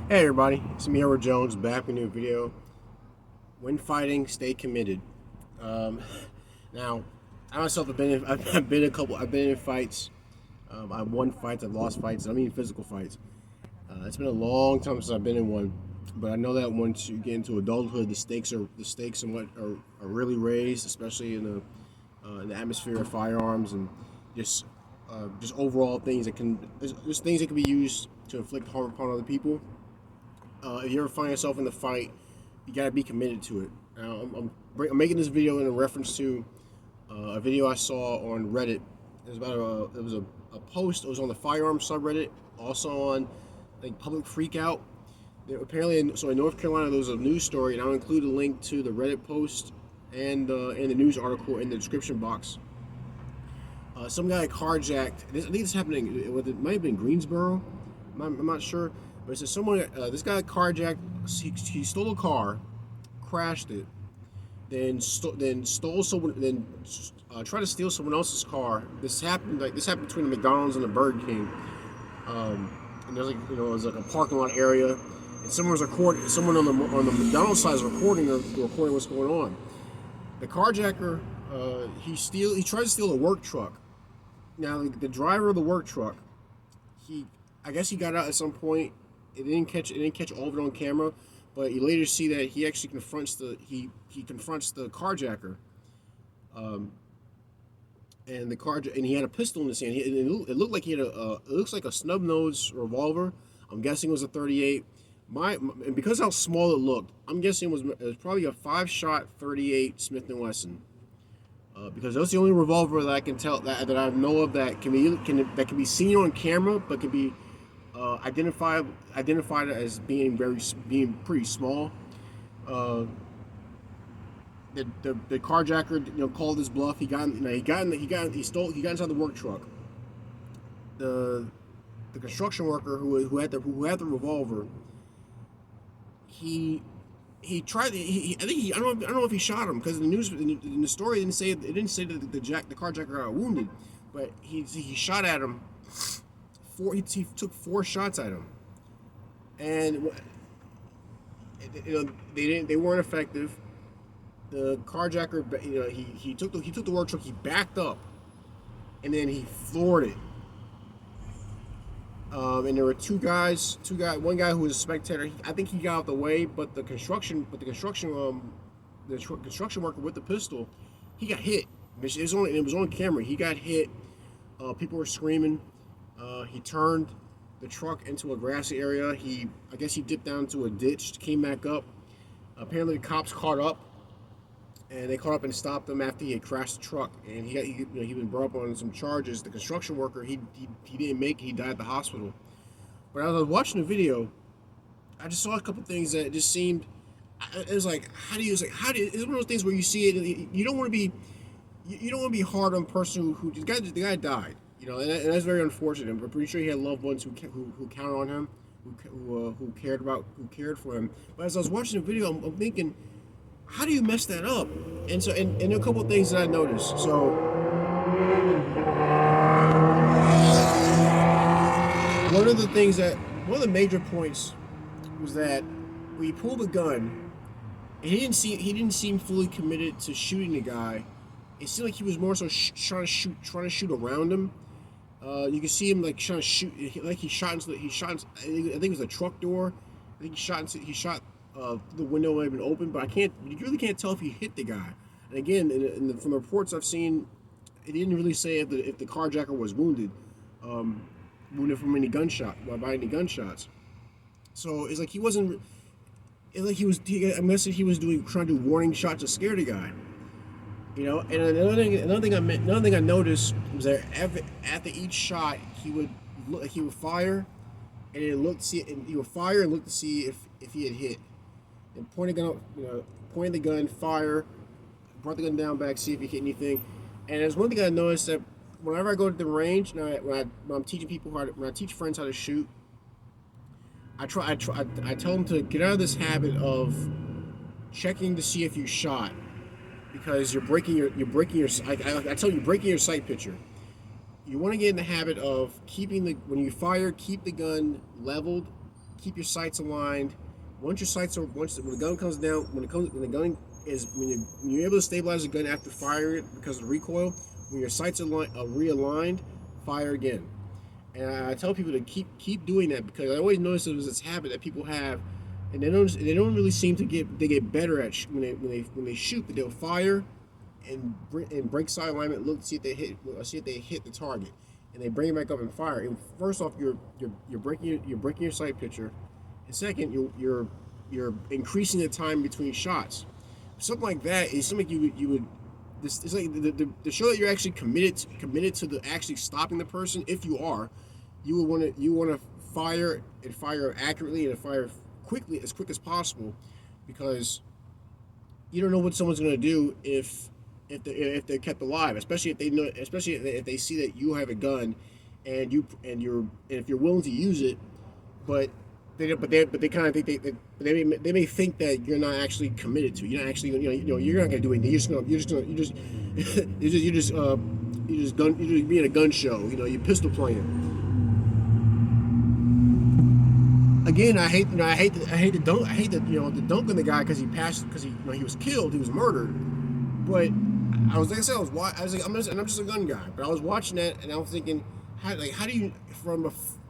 Hey everybody, it's me, Edward Jones, back with a new video. When fighting, stay committed. Um, now, I myself have been in, I've been in fights. I've won fights, I've lost fights. I mean physical fights. It's been a long time since I've been in one, but I know that once you get into adulthood, the stakes somewhat are really raised, especially in the atmosphere of firearms and just just overall things that can there's things that can be used to inflict harm upon other people. If you ever find yourself in the fight, you gotta be committed to it. Now, I'm making this video in a reference to a video I saw on Reddit. It was a post. It was on the firearms subreddit, also on like Public Freakout. So in North Carolina, there was a news story, and I'll include a link to the Reddit post and the news article in the description box. Some guy carjacked. I think this happened it might have been Greensboro. I'm not sure, but it says this guy carjacked. He stole a car, crashed it, then stole someone, then tried to steal someone else's car. This happened between the McDonald's and the Burger King. And there's it was like a parking lot area, and someone was recording. Someone on the McDonald's side is recording what's going on. The carjacker, he tried to steal a work truck. Now the driver of the work truck, I guess he got out at some point. It didn't catch all of it on camera, but you later see that he actually confronts the carjacker, um, and he had a pistol in his hand. It looked like he had it looks like a snub nose revolver. I'm guessing it was a 38. And because how small it looked, I'm guessing it was probably a 5-shot 38 Smith and Wesson. Because that's the only revolver that I can tell that I know of that can be seen on camera, but can be identified as being pretty small. Uh, the carjacker called his bluff. He got inside the work truck. The construction worker who had the revolver. He tried. I don't know if he shot him because in the story it didn't say that the carjacker got wounded, but he shot at him. He took 4 shots at him, and they weren't effective. The carjacker, he took the work truck. He backed up, and then he floored it. And there were one guy who was a spectator. I think he got out the way, but the construction worker with the pistol, he got hit. It was on camera. He got hit. People were screaming. He turned the truck into a grassy area. I guess he dipped down to a ditch, came back up. Apparently, the cops caught up, and they caught up and stopped him after he had crashed the truck. And he'd been brought up on some charges. The construction worker, he didn't make it. He died at the hospital. But as I was watching the video, I just saw a couple things that just seemed. It was like, it's one of those things where you see it. You don't want to be hard on a person who the guy died. And that's very unfortunate. I'm pretty sure he had loved ones who counted on him, who cared for him. But as I was watching the video, I'm thinking, how do you mess that up? And so, and a couple of things that I noticed. So, one of the major points was that when he pulled the gun, he didn't seem fully committed to shooting the guy. It seemed like he was more so trying to shoot around him. You can see him like trying to shoot, like he shot. I think it was a truck door. I think he shot. The window might have been open, but you really can't tell if he hit the guy. And again, from the reports I've seen, it didn't really say if the carjacker was wounded from any by any gunshots. So it's like he wasn't. It's like I'm guessing he was trying to do warning shots to scare the guy. And another thing I noticed was that after each shot, he would fire, and he would fire and look to see if he had hit. And point the gun, fire, brought the gun down back, see if he hit anything. And there's one thing I noticed that whenever I go to the range, when I'm teaching when I teach friends how to shoot, I tell them to get out of this habit of checking to see if you shot, because you're breaking your I tell you, you're breaking your sight picture. You want to get in the habit of when you fire, keep the gun leveled keep your sights aligned. Once your sights are, when the gun comes down, when you're able to stabilize the gun after firing it because of the recoil, when your sights are realigned, fire again. And I tell people to keep doing that, because I always notice there's this habit that people have, and they don't really seem to get better at when they shoot. But they'll fire and break side alignment, look to see if they hit the target, and they bring it back up and fire. And first off, you're breaking your sight picture, and second, you're increasing the time between shots. Something like that is something you would. It's like to show that you're actually committed to the actually stopping the person. If you are, you want to fire accurately and fire quickly, as quick as possible, because you don't know what someone's going to do if they're kept alive, especially if they see that you have a gun, and if you're willing to use it, but they kind of think they may think that you're not actually committed to it. You're not actually, you're not gonna do anything. You're just being a gun show. You're pistol playing. Again, I hate the dunk on the guy because he was killed, he was murdered. But I'm just a gun guy. But I was watching that and I was thinking, how do you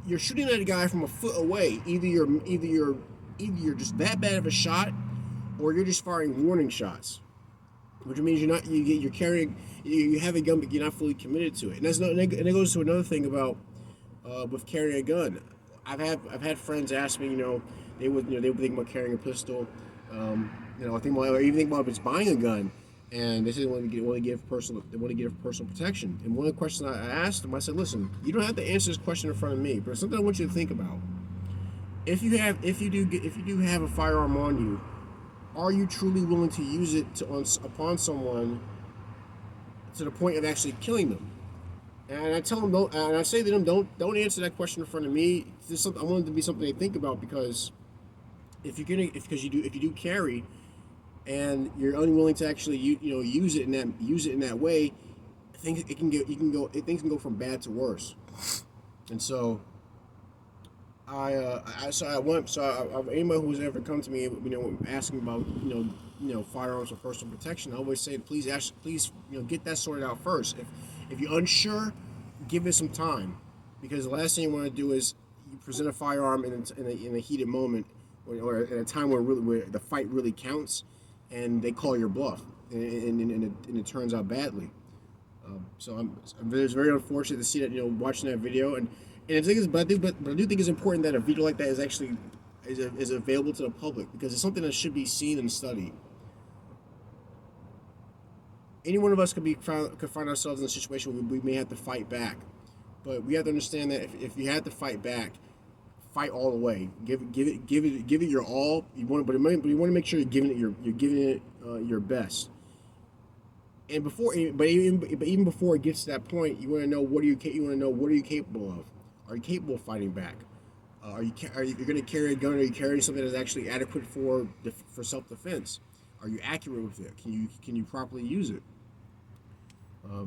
you're shooting at a guy from a foot away. Either you're just that bad of a shot, or you're just firing warning shots, which means you have a gun, but you're not fully committed to it. And it goes to another thing about with carrying a gun. I've had friends ask me, they would think about carrying a pistol, or even think about just buying a gun. And they said they want to give personal protection. And one of the questions I asked them, I said, listen, you don't have to answer this question in front of me, but it's something I want you to think about. If you do have a firearm on you, are you truly willing to use it upon someone to the point of actually killing them? And I tell them, and I say to them, don't answer that question in front of me. I want it to be something they think about, because if you do carry, and you're unwilling to actually use it in that way, things can go from bad to worse. And so anybody who's ever come to me, asking about firearms or personal protection, I always say, please get that sorted out first. If you're unsure, give it some time, because the last thing you want to do is you present a firearm in a heated moment, or at a time where the fight really counts, and they call your bluff, and it turns out badly. So it's very unfortunate to see that, watching that video, and the thing is, but I do think it's important that a video like that is available to the public, because it's something that should be seen and studied. Any one of us could find ourselves in a situation where we may have to fight back, but we have to understand that if you have to fight back, fight all the way. Give it your all. You want to make sure you're giving it your best. And even before it gets to that point, you want to know what are you capable of. Are you capable of fighting back? Are you going to carry a gun? Are you carrying something that's actually adequate for self-defense? Are you accurate with it? Can you properly use it? I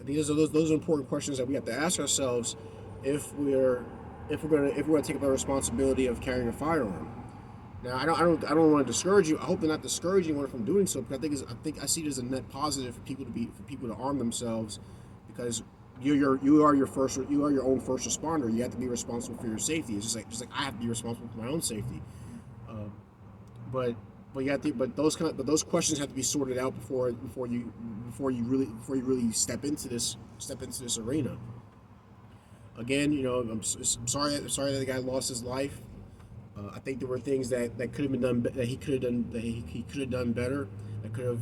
think those are important questions that we have to ask ourselves if we're going to take up the responsibility of carrying a firearm. Now, I don't want to discourage you. I hope they're not discouraging anyone from doing so, because I see it as a net positive for people to arm themselves, because you are your own first responder. You have to be responsible for your safety. It's just like I have to be responsible for my own safety. But those questions have to be sorted out before you really step into this arena. Again, I'm sorry that the guy lost his life. I think there were things that could have been done, that he could have done better, that could have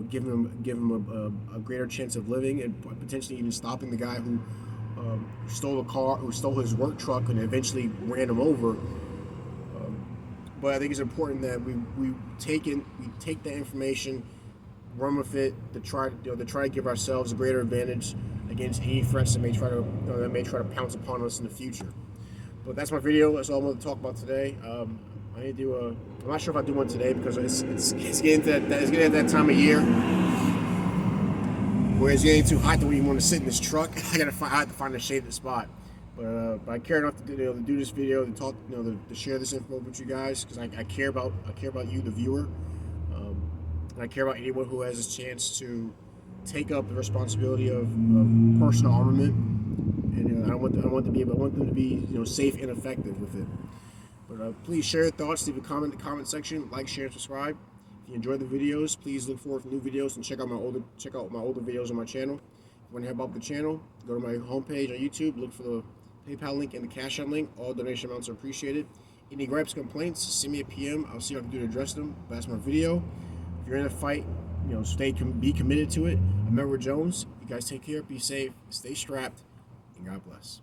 given him a greater chance of living, and potentially even stopping the guy who stole his work truck and eventually ran him over. But I think it's important that we take that information, run with it, to try to give ourselves a greater advantage against any threats that may try to pounce upon us in the future. But that's my video. That's all I'm going to talk about today. I'm not sure if I'll do one today, because it's getting to that time of year where it's getting too hot to even want to sit in this truck. I have to find a shaded spot. But I care enough to do this video, to talk, to share this info with you guys, because I care about you, the viewer, and I care about anyone who has a chance to take up the responsibility of personal armament. And I want them to be safe and effective with it. But please share your thoughts. Leave a comment in the comment section. Like, share, and subscribe. If you enjoy the videos, please look forward to new videos and check out my older videos on my channel. If you want to help out the channel, go to my homepage on YouTube. Look for the PayPal link and the Cash App link. All donation amounts are appreciated. Any gripes, complaints, send me a PM. I'll see what I can do to address them. But that's my video. If you're in a fight, be committed to it. I'm Edward Jones. You guys take care. Be safe. Stay strapped. And God bless.